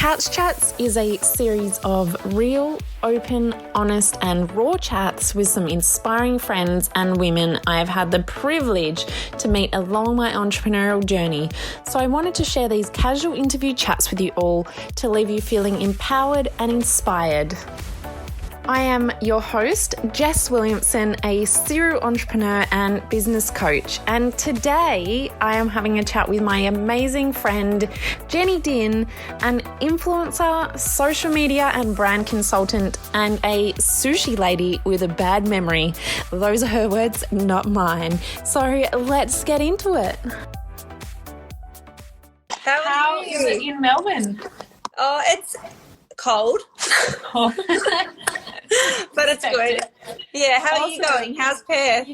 Couch Chats is a series of real, open, honest and raw chats with some inspiring friends and women I have had the privilege to meet along my entrepreneurial journey. So I wanted to share these casual interview chats with you all to leave you feeling empowered and inspired. I am your host, Jess Williamson, a serial entrepreneur and business coach. And today I am having a chat with my amazing friend, Jenny Din, an influencer, social media and brand consultant, and a sushi lady with a bad memory. Those are her words, not mine. So let's get into it. How is it in Melbourne? Oh, it's cold. But it's good. Yeah, how are you going? How's Perth?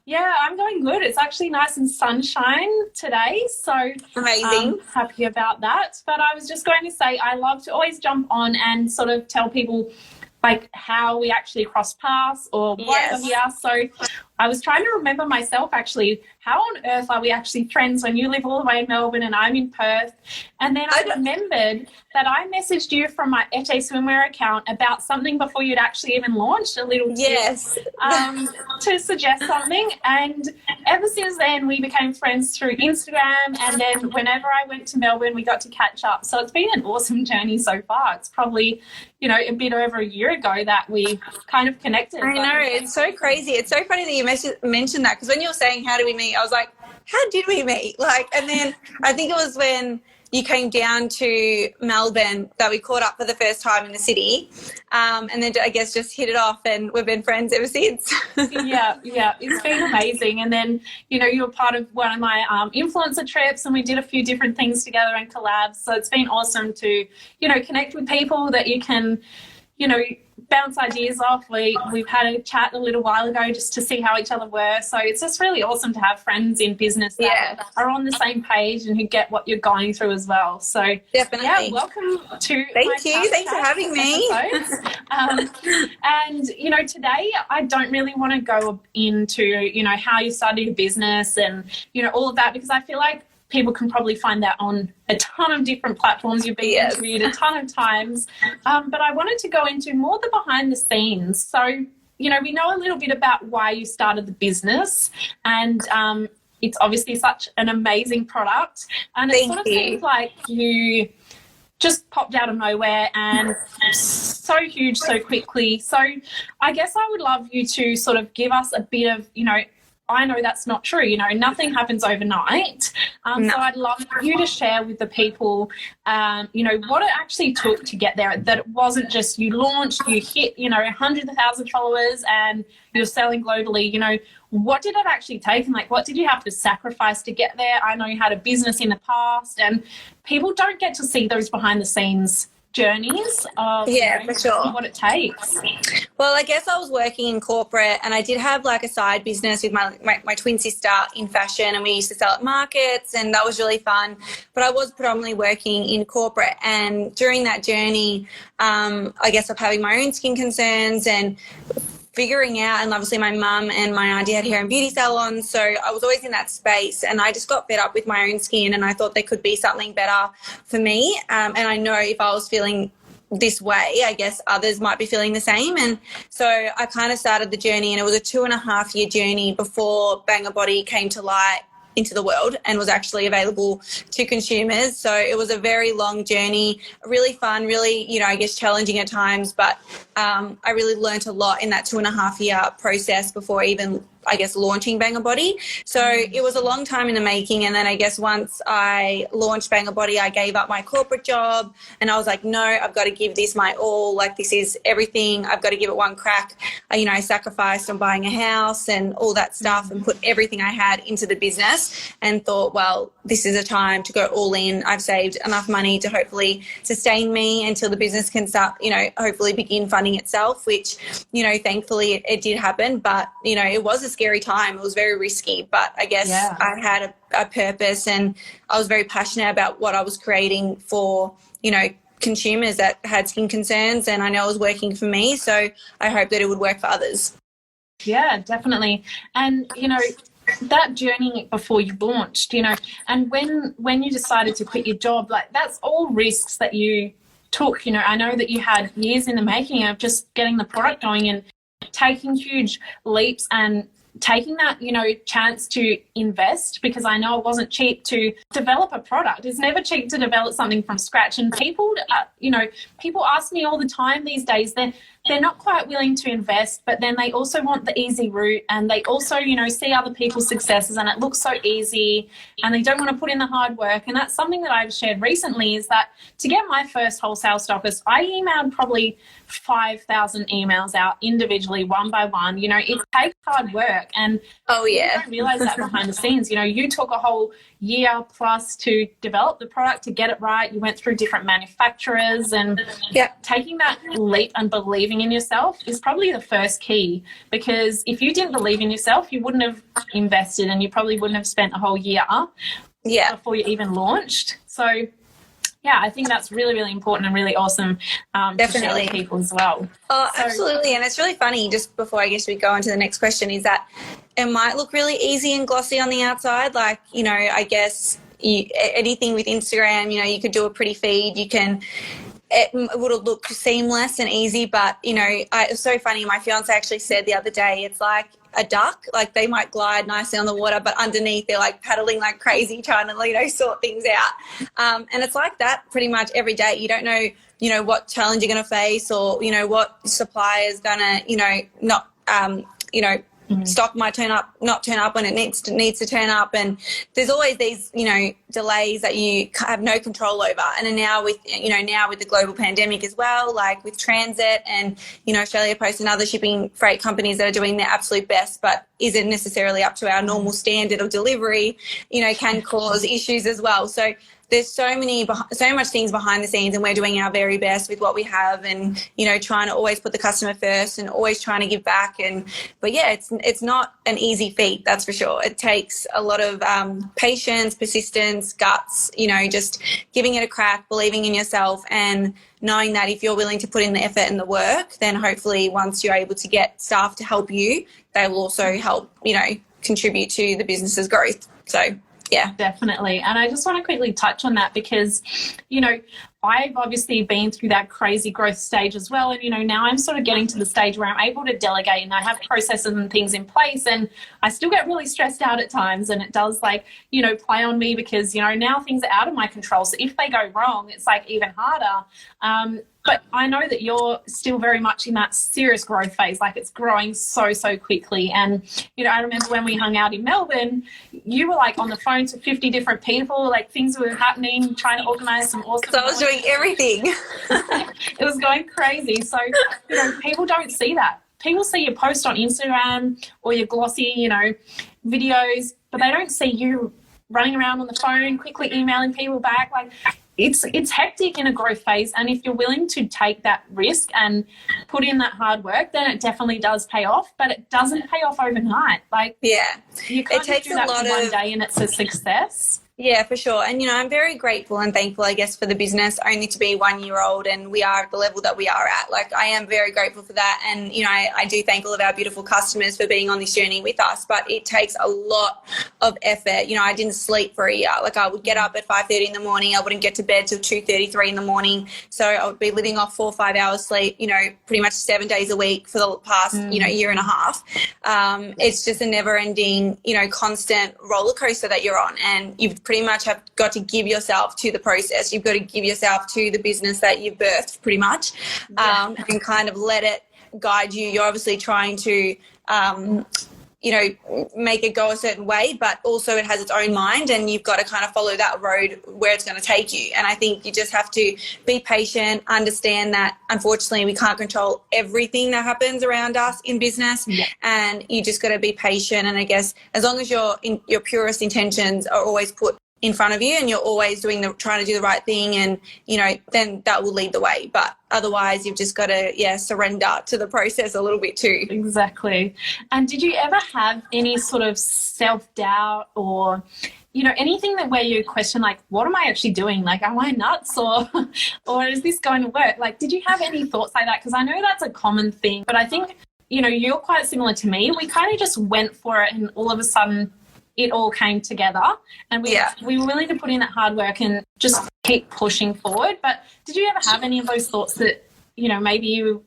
Yeah, I'm going good. It's actually nice and sunshine today, so amazing. Happy about that. But I was just going to say I love to always jump on and sort of tell people like how we actually cross paths or why we are. So I was trying to remember myself actually, how on earth are we actually friends when you live all the way in Melbourne and I'm in Perth? And then I remembered that I messaged you from my Ete Swimwear account about something before you'd actually even launched a little tip, to suggest something. And ever since then, we became friends through Instagram. And then whenever I went to Melbourne, we got to catch up. So it's been an awesome journey so far. It's probably, a bit over a year ago that we kind of connected. I know. It's so crazy. It's so funny that you mentioned that, because when you were saying, how do we meet? I was like, how did we meet? And then I think it was when you came down to Melbourne that we caught up for the first time in the city. And then I guess just hit it off and we've been friends ever since. Yeah. It's been amazing. And then, you were part of one of my influencer trips and we did a few different things together and collabs. So it's been awesome to, connect with people that you can, bounce ideas off. We've had a chat a little while ago just to see how each other were. So it's just really awesome to have friends in business that are on the same page and who get what you're going through as well. So definitely. Yeah, welcome to Thank you. Thanks for having me. And, today I don't really want to go into, how you started your business and, all of that, because I feel like people can probably find that on a ton of different platforms. You've been interviewed a ton of times. But I wanted to go into more the behind the scenes. So, we know a little bit about why you started the business, and it's obviously such an amazing product. And it sort of seems like you just popped out of nowhere and so huge so quickly. So I guess I would love you to sort of give us a bit of, I know that's not true. Nothing happens overnight. So I'd love you to share with the people, what it actually took to get there, that it wasn't just you launched, you hit, hundreds of thousands of followers and you're selling globally. What did it actually take and what did you have to sacrifice to get there? I know you had a business in the past and people don't get to see those behind the scenes journeys of for sure. What it takes. Well, I guess I was working in corporate and I did have a side business with my twin sister in fashion, and we used to sell at markets and that was really fun. But I was predominantly working in corporate, and during that journey, I guess of having my own skin concerns and figuring out, and obviously my mum and my auntie had hair and beauty salons, so I was always in that space and I just got fed up with my own skin and I thought there could be something better for me, and I know if I was feeling this way, I guess others might be feeling the same. And so I kind of started the journey, and it was a 2.5-year journey before Bangn Body came to light into the world and was actually available to consumers. So it was a very long journey, really fun, really, I guess challenging at times, but I really learned a lot in that 2.5-year process before even, I guess, launching Bangn Body. So it was a long time in the making. And then I guess once I launched Bangn Body, I gave up my corporate job and I was like, no, I've got to give this my all. This is everything. I've got to give it one crack. I sacrificed on buying a house and all that stuff and put everything I had into the business and thought, well, this is a time to go all in. I've saved enough money to hopefully sustain me until the business can start, hopefully begin funding itself, which, thankfully it did happen. But, it was a scary time. It was very risky, but I guess I had a purpose and I was very passionate about what I was creating for, consumers that had skin concerns, and I know it was working for me. So I hope that it would work for others. Yeah, definitely. And, that journey before you launched, and when you decided to quit your job, that's all risks that you took. You know, I know that you had years in the making of just getting the product going and taking huge leaps and taking that, you know, chance to invest, because I know it wasn't cheap to develop a product. It's never cheap to develop something from scratch. And people, you know, people ask me all the time these days, they're not quite willing to invest, but then they also want the easy route, and they also, you know, see other people's successes and it looks so easy, and they don't want to put in the hard work. And that's something that I've shared recently, is that to get my first wholesale stockist, I emailed probably 5,000 emails out individually, one by one. You know, it takes hard work, and you don't realize that behind the scenes. You know, you took a whole year plus to develop the product, to get it right. You went through different manufacturers, and taking that leap and believing in yourself is probably the first key, because if you didn't believe in yourself, you wouldn't have invested, and you probably wouldn't have spent a whole year before you even launched. So yeah, I think that's really, really important and really awesome to share with people as well. Oh, absolutely. And it's really funny, just before I guess we go on to the next question, is that it might look really easy and glossy on the outside. Like, you know, I guess anything with Instagram, you know, you could do a pretty feed, it would look seamless and easy, but, you know, it's so funny. My fiance actually said the other day, it's like a duck, like they might glide nicely on the water, but underneath they're like paddling like crazy, trying to, you know, sort things out. And it's like that pretty much every day. You don't know, you know, what challenge you're going to face, or, you know, what supplier is going to, you know, not, you know, stock might not turn up when it needs to turn up, and there's always these, you know, delays that you have no control over. And now with the global pandemic as well, like with transit and, you know, Australia Post and other shipping freight companies that are doing their absolute best but isn't necessarily up to our normal standard of delivery, you know, can cause issues as well. So there's so much things behind the scenes, and we're doing our very best with what we have, and, you know, trying to always put the customer first and always trying to give back. But yeah, it's not an easy feat, that's for sure. It takes a lot of patience, persistence, guts, you know, just giving it a crack, believing in yourself, and knowing that if you're willing to put in the effort and the work, then hopefully once you're able to get staff to help you, they will also help, you know, contribute to the business's growth. So yeah, definitely. And I just want to quickly touch on that, because, you know, I've obviously been through that crazy growth stage as well. And, you know, now I'm sort of getting to the stage where I'm able to delegate, and I have processes and things in place, and I still get really stressed out at times, and it does, like, you know, play on me, because, you know, now things are out of my control. So if they go wrong, it's like even harder. But I know that you're still very much in that serious growth phase. Like, it's growing so, so quickly. And, you know, I remember when we hung out in Melbourne, you were like on the phone to 50 different people, like things were happening, trying to organize some awesome. So I was doing everything. It was going crazy. So, you know, people don't see that. People see your post on Instagram or your glossy, you know, videos, but they don't see you running around on the phone, quickly emailing people back. Like, it's hectic in a growth phase, and if you're willing to take that risk and put in that hard work, then it definitely does pay off, but it doesn't pay off overnight. Like, you can't do that for one day and it's a success. Yeah, for sure. And, you know, I'm very grateful and thankful, I guess, for the business only to be 1 year old, and we are at the level that we are at. Like, I am very grateful for that. And, you know, I do thank all of our beautiful customers for being on this journey with us, but it takes a lot of effort. You know, I didn't sleep for a year. Like, I would get up at 5:30 in the morning. I wouldn't get to bed till 2:33 in the morning. So I would be living off 4 or 5 hours sleep, you know, pretty much 7 days a week for the past, you know, year and a half. It's just a never ending, you know, constant roller coaster that you're on, and you've pretty much have got to give yourself to the process. You've got to give yourself to the business that you've birthed, pretty much, and kind of let it guide you. You're obviously trying to, you know, make it go a certain way, but also it has its own mind, and you've got to kind of follow that road where it's going to take you. And I think you just have to be patient, understand that unfortunately we can't control everything that happens around us in business, and you just got to be patient. And I guess as long as your purest intentions are always put in front of you, and you're always trying to do the right thing, and, you know, then that will lead the way. But otherwise you've just got to surrender to the process a little bit too. Exactly. And did you ever have any sort of self-doubt, or, you know, anything that where you question, like, what am I actually doing? Like, am I nuts, or is this going to work? Like, did you have any thoughts like that? Because I know that's a common thing, but I think, you know, you're quite similar to me. We kind of just went for it, and all of a sudden it all came together, and we were willing to put in that hard work and just keep pushing forward. But did you ever have any of those thoughts that, you know, maybe you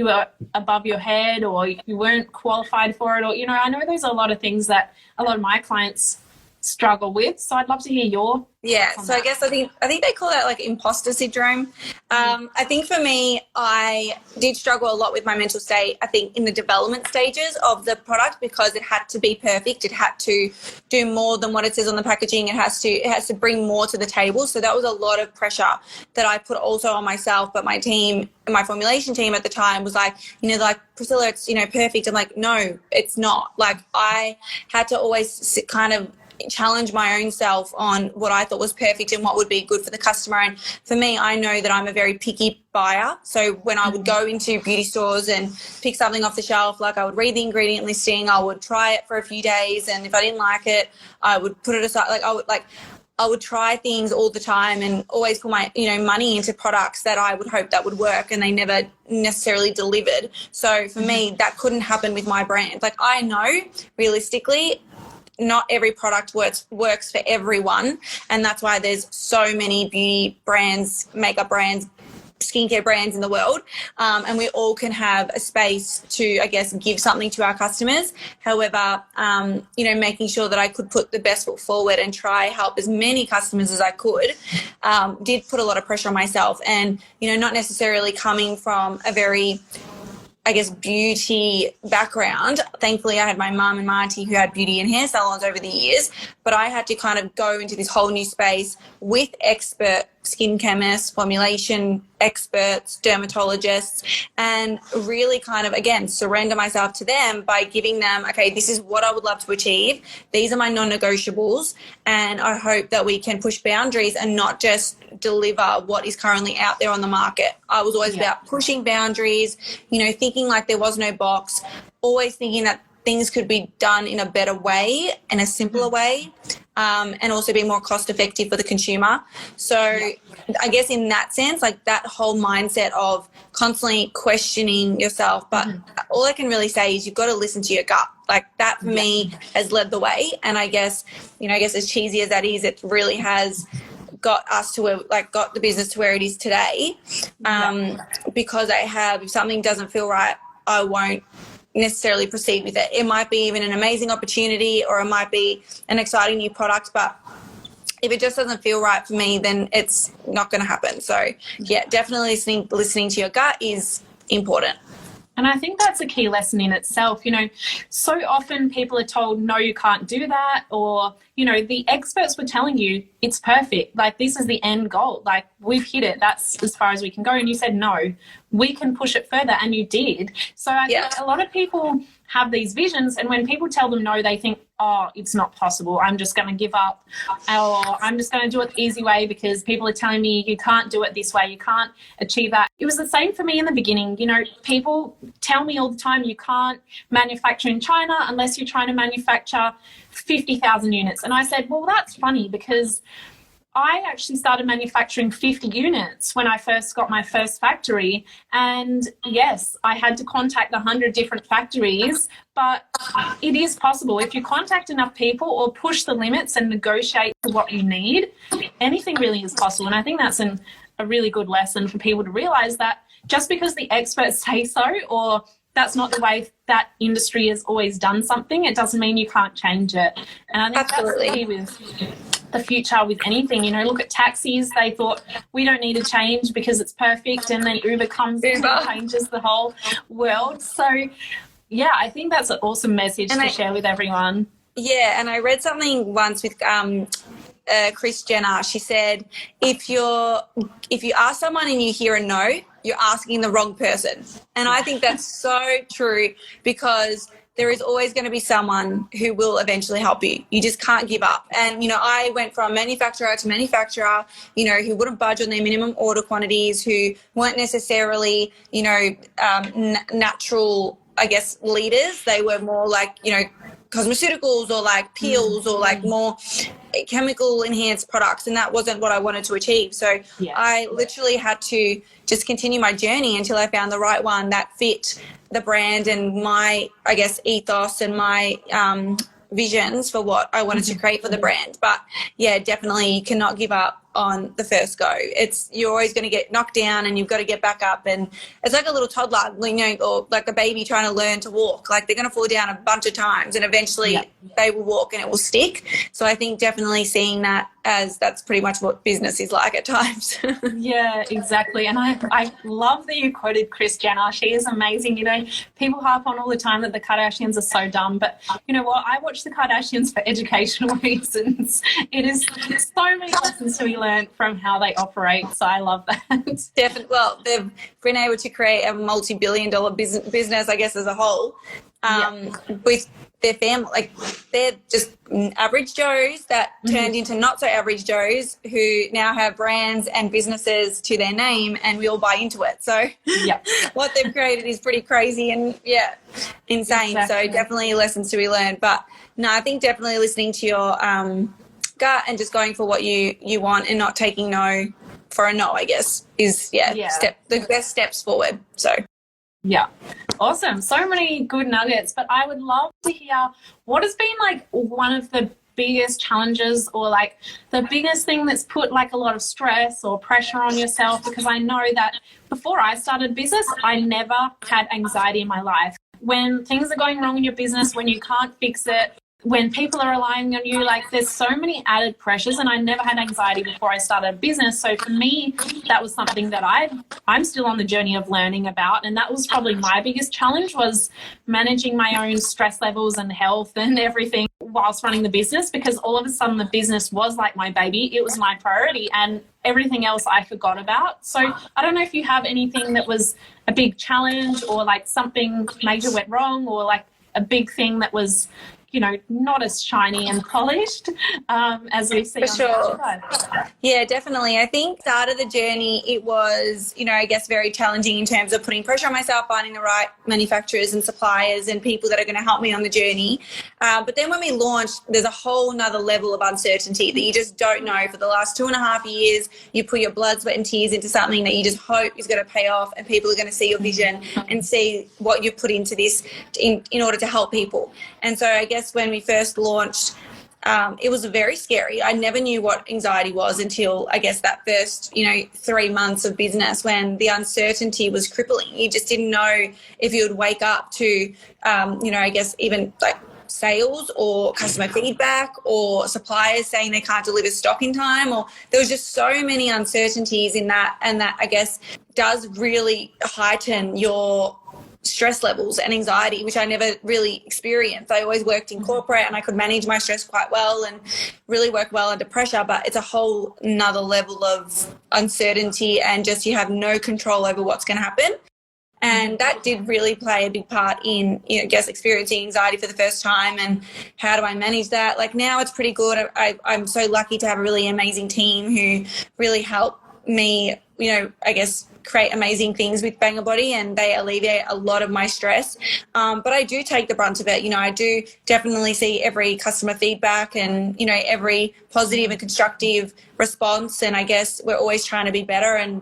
were above your head, or you weren't qualified for it, or, you know, I know there's a lot of things that a lot of my clients struggle with, so I'd love to hear your so I guess I think they call that like imposter syndrome. I think for me, I did struggle a lot with my mental state, I think, in the development stages of the product, because it had to be perfect. It had to do more than what it says on the packaging. It has to bring more to the table. So that was a lot of pressure that I put also on myself. But my team, my formulation team at the time, was like, you know, like, Priscilla, it's, you know, perfect. I'm like, no, it's not. Like, I had to always kind of challenge my own self on what I thought was perfect and what would be good for the customer. And for me, I know that I'm a very picky buyer. So when I would go into beauty stores and pick something off the shelf, like, I would read the ingredient listing, I would try it for a few days, and if I didn't like it, I would put it aside. I would try things all the time and always put my, you know, money into products that I would hope that would work, and they never necessarily delivered. So for me, that couldn't happen with my brand. Like, I know realistically, not every product works for everyone, and that's why there's so many beauty brands, makeup brands, skincare brands in the world, and we all can have a space to, I guess, give something to our customers. However, you know, making sure that I could put the best foot forward and try help as many customers as I could, did put a lot of pressure on myself. And, you know, not necessarily coming from a very, I guess, beauty background. Thankfully, I had my mum and my auntie who had beauty and hair salons over the years, but I had to kind of go into this whole new space with expert skin chemists, formulation experts, dermatologists, and really kind of, again, surrender myself to them by giving them, okay, this is what I would love to achieve. These are my non-negotiables, and I hope that we can push boundaries and not just deliver what is currently out there on the market. I was always about pushing boundaries, you know, thinking like there was no box, always thinking that things could be done in a better way and a simpler way, and also be more cost effective for the consumer. So I guess in that sense, like, that whole mindset of constantly questioning yourself, but all I can really say is you've got to listen to your gut. Like, that for me has led the way. And I guess, you know, I guess as cheesy as that is, it really has got us to where, like, got the business to where it is today, because if something doesn't feel right, I won't necessarily proceed with it. It might be even an amazing opportunity, or it might be an exciting new product, but if it just doesn't feel right for me, then it's not going to happen. So yeah, definitely listening to your gut is important. And I think that's a key lesson in itself. You know, so often people are told, no, you can't do that, or, you know, the experts were telling you it's perfect. Like, this is the end goal. Like, we've hit it. That's as far as we can go. And you said, no, we can push it further. And you did. So I think a lot of people have these visions, and when people tell them no, they think, oh, it's not possible, I'm just going to give up, or I'm just going to do it the easy way because people are telling me you can't do it this way, you can't achieve that. It was the same for me in the beginning. You know, people tell me all the time, you can't manufacture in China unless you're trying to manufacture 50,000 units. And I said, well, that's funny, because I actually started manufacturing 50 units when I first got my first factory. And yes, I had to contact 100 different factories, but it is possible. If you contact enough people or push the limits and negotiate for what you need, anything really is possible. And I think that's a really good lesson for people to realize, that just because the experts say so, or that's not the way that industry has always done something, it doesn't mean you can't change it. And I think that's the key with the future with anything. You know, look at taxis. They thought, we don't need to change because it's perfect, and then Uber comes in and changes the whole world. So yeah, I think that's an awesome message to share with everyone. Yeah, and I read something once with Kris Jenner. She said, if you ask someone and you hear a no, you're asking the wrong person. And I think that's so true, because there is always going to be someone who will eventually help you. You just can't give up. And, you know, I went from manufacturer to manufacturer, you know, who wouldn't budge on their minimum order quantities, who weren't necessarily, you know, natural, I guess, leaders. They were more like, you know, cosmeceuticals, or like peels, or like more chemical enhanced products, and that wasn't what I wanted to achieve. So I literally had to just continue my journey until I found the right one that fit the brand and my, I guess, ethos and my visions for what I wanted to create for the brand. But yeah, definitely you cannot give up on the first go. You're always going to get knocked down and you've got to get back up. And it's like a little toddler, you know, or like a baby trying to learn to walk. Like they're going to fall down a bunch of times and eventually they will walk and it will stick. So I think definitely seeing that as that's pretty much what business is like at times. Yeah, exactly. And I love that you quoted Kris Jenner. She is amazing. You know, people harp on all the time that the Kardashians are so dumb, but you know what? I watch the Kardashians for educational reasons. It is so many lessons to be learned from how they operate. So I love that. Definitely. Well, they've been able to create a multi-billion-dollar business, I guess, as a whole, with their family. Like they're just average Joes that turned into not so average Joes who now have brands and businesses to their name, and we all buy into it. So what they've created is pretty crazy and insane. Exactly. So definitely lessons to be learned. But no, I think definitely listening to your gut and just going for what you want and not taking no for a no, I guess, is the best steps forward. So yeah, awesome. So many good nuggets, but I would love to hear what has been like one of the biggest challenges or like the biggest thing that's put like a lot of stress or pressure on yourself, because I know that before I started business, I never had anxiety in my life. When things are going wrong in your business, when you can't fix it, when people are relying on you, like there's so many added pressures, and I never had anxiety before I started a business. So for me, that was something that I'm still on the journey of learning about. And that was probably my biggest challenge, was managing my own stress levels and health and everything whilst running the business, because all of a sudden the business was like my baby. It was my priority and everything else I forgot about. So I don't know if you have anything that was a big challenge or like something major went wrong or like a big thing that was, you know, not as shiny and polished as we see. For sure. Yeah, definitely. I think start of the journey, it was, you know, I guess very challenging in terms of putting pressure on myself, finding the right manufacturers and suppliers and people that are going to help me on the journey. But then when we launched, there's a whole nother level of uncertainty that you just don't know. For the last 2.5 years, you put your blood, sweat and tears into something that you just hope is going to pay off, and people are going to see your vision and see what you put into this in order to help people. And so I guess when we first launched, it was very scary. I never knew what anxiety was until I guess that first, 3 months of business, when the uncertainty was crippling. You just didn't know if you would wake up to, I guess even like sales or customer feedback or suppliers saying they can't deliver stock in time, or there was just so many uncertainties in that, and that I guess does really heighten your stress levels and anxiety, which I never really experienced. I always worked in corporate and I could manage my stress quite well and really work well under pressure, but it's a whole nother level of uncertainty and just you have no control over what's going to happen. And that did really play a big part in, experiencing anxiety for the first time. And how do I manage that? Like now it's pretty good. I'm so lucky to have a really amazing team who really help me, create amazing things with Bangn Body, and they alleviate a lot of my stress. But I do take the brunt of it. I do definitely see every customer feedback and, every positive and constructive response. And I guess we're always trying to be better and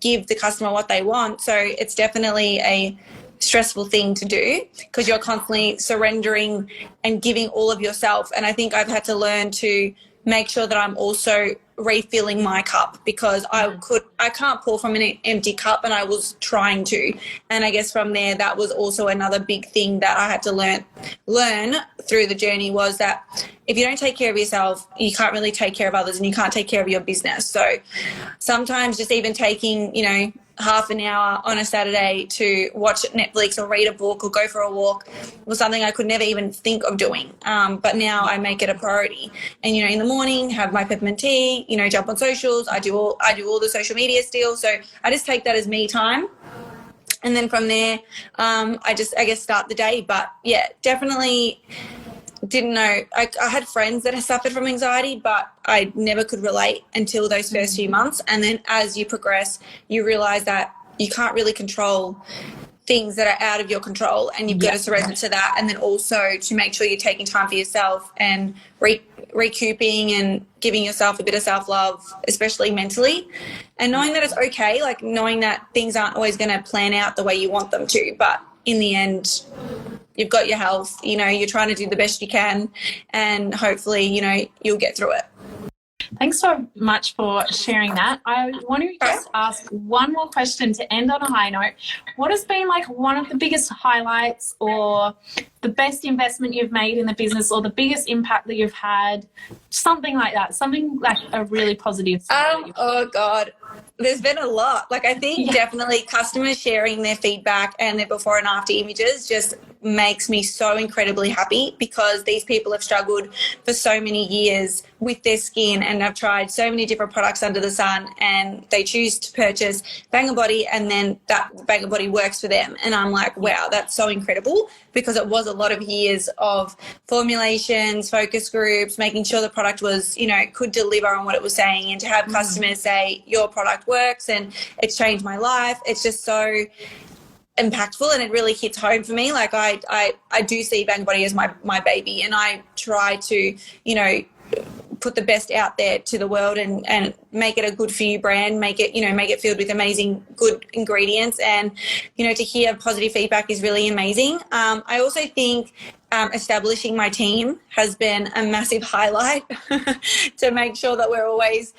give the customer what they want. So it's definitely a stressful thing to do because you're constantly surrendering and giving all of yourself. And I think I've had to learn to make sure that I'm also refilling my cup, because I can't pour from an empty cup, and I was trying to. And I guess from there, that was also another big thing that I had to learn through the journey, was that if you don't take care of yourself, you can't really take care of others, and you can't take care of your business. So sometimes just even taking, half an hour on a Saturday to watch Netflix or read a book or go for a walk was something I could never even think of doing. But now I make it a priority. And, in the morning, have my peppermint tea, jump on socials. I do all the social media still. So I just take that as me time. And then from there, I guess start the day. But yeah, definitely didn't know. I had friends that had suffered from anxiety, but I never could relate until those first few months. And then as you progress, you realize that you can't really control things that are out of your control, and you've got to surrender to that. And then also to make sure you're taking time for yourself and recouping and giving yourself a bit of self-love, especially mentally, and knowing that it's okay, like knowing that things aren't always going to plan out the way you want them to, but in the end, you've got your health, you know, you're trying to do the best you can, and hopefully, you know, you'll get through it. Thanks so much for sharing that. I want to just ask one more question to end on a high note. What has been like one of the biggest highlights or the best investment you've made in the business, or the biggest impact that you've had? Something like that, something like a really positive story. Oh God, there's been a lot. Like, I think definitely customers sharing their feedback and their before and after images just makes me so incredibly happy, because these people have struggled for so many years with their skin and have tried so many different products under the sun, and they choose to purchase Bangn Body, and then that Bangn Body works for them. And I'm like, wow, that's so incredible, because it was a lot of years of formulations, focus groups, making sure the product was, you know, could deliver on what it was saying, and to have customers say your product works and it's changed my life. It's just so impactful, and it really hits home for me. Like, I do see Bangn Body as my baby, and I try to, you know, put the best out there to the world, and make it a good for you brand, make it filled with amazing good ingredients. And, you know, to hear positive feedback is really amazing. I also think establishing my team has been a massive highlight to make sure that we're always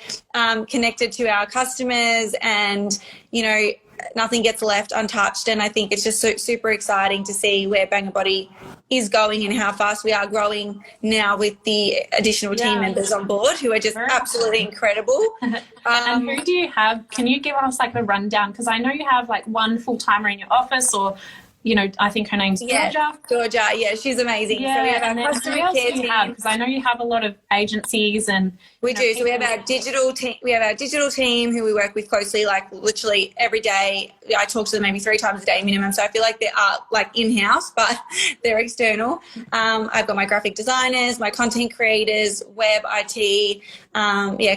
connected to our customers, and, you know, nothing gets left untouched. And I think it's just super exciting to see where Bangn Body is going and how fast we are growing now with the additional team members on board, who are just absolutely incredible. And who do you have? Can you give us like a rundown? Because I know you have like one full-timer in your office, or, you know, I think her name's Georgia. Georgia, yeah, she's amazing. Yeah, so we have and our customer care team. Because I know you have a lot of agencies and we do. So we have our digital team. We have our digital team who we work with closely, like literally every day. I talk to them maybe 3 times a day minimum. So I feel like they are like in-house, but they're external. I've got my graphic designers, my content creators, web, IT,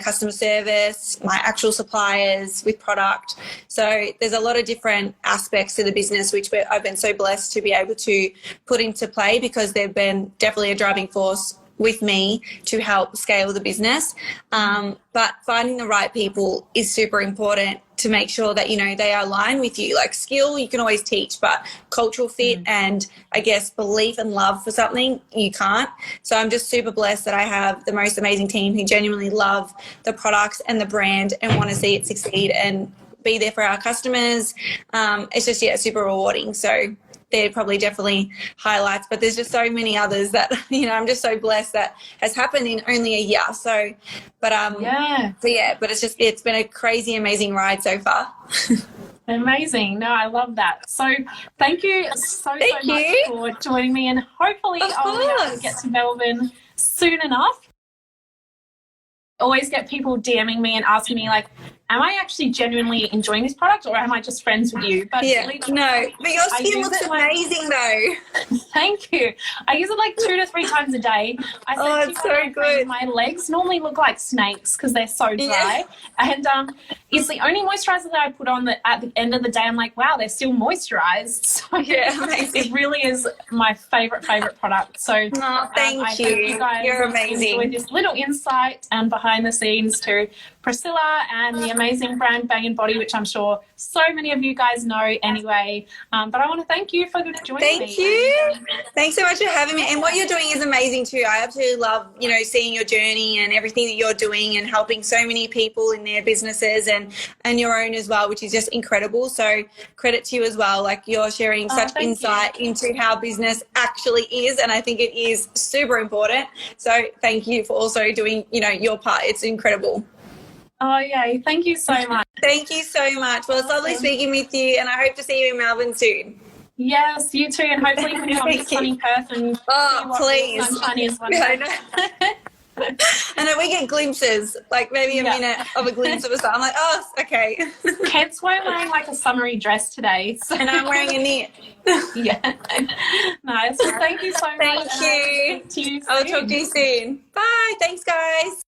customer service, my actual suppliers with product. So there's a lot of different aspects to the business, which I've been so blessed to be able to put into play, because they've been definitely a driving force with me to help scale the business. But finding the right people is super important to make sure that, you know, they are aligned with you. Like, skill you can always teach, but cultural fit and I guess belief and love for something, you can't. So I'm just super blessed that I have the most amazing team who genuinely love the products and the brand and want to see it succeed and be there for our customers. It's just, super rewarding. So they're probably definitely highlights, but there's just so many others that, you know, I'm just so blessed that has happened in only a year. So, but it's been a crazy, amazing ride so far. Amazing. No, I love that. So thank you so much for joining me, and hopefully I'll be able to get to Melbourne soon enough. Always get people DMing me and asking me, like, am I actually genuinely enjoying this product, or am I just friends with you? But no, but your skin looks amazing though. Thank you. I use it like 2 to 3 times a day. It's so good. My legs normally look like snakes because they're so dry. And it's the only moisturizer that I put on that at the end of the day I'm like, wow, they're still moisturized. So amazing. It really is my favorite product. So thank you. Hope you guys You're amazing. enjoyed this little insight and behind the scenes to Priscilla and the amazing brand Bangn Body, which I'm sure so many of you guys know anyway. But I want to thank you for joining me. Thank you. Thanks so much for having me. And what you're doing is amazing too. I absolutely love, you know, seeing your journey and everything that you're doing and helping so many people in their businesses and your own as well, which is just incredible. So credit to you as well. Like, you're sharing such insight into how business actually is. And I think it is super important. So thank you for also doing, you know, your part. It's incredible. Oh, yeah. Thank you so much. Thank you so much. Well, it's lovely speaking with you, and I hope to see you in Melbourne soon. Yes, you too. And hopefully we can come to sunny Perth and please. sunshine is one I know we get glimpses, like maybe a minute of a glimpse of a sun. I'm like, okay. Hence why I'm wearing like a summery dress today. So. And I'm wearing a knit. Nice. Well, thank you so much. Thank you. I'll talk to you soon. Bye. Thanks, guys.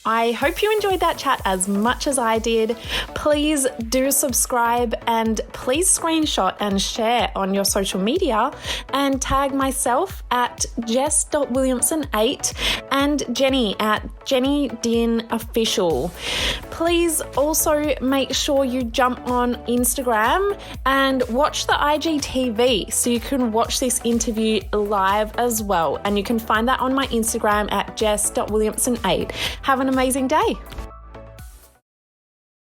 I hope you enjoyed that chat as much as I did. Please do subscribe and please screenshot and share on your social media and tag myself at jess.williamson8 and Jenny at Jenny Din Official. Please also make sure you jump on Instagram and watch the IGTV so you can watch this interview live as well. And you can find that on my Instagram at jess.williamson8. Have an amazing day.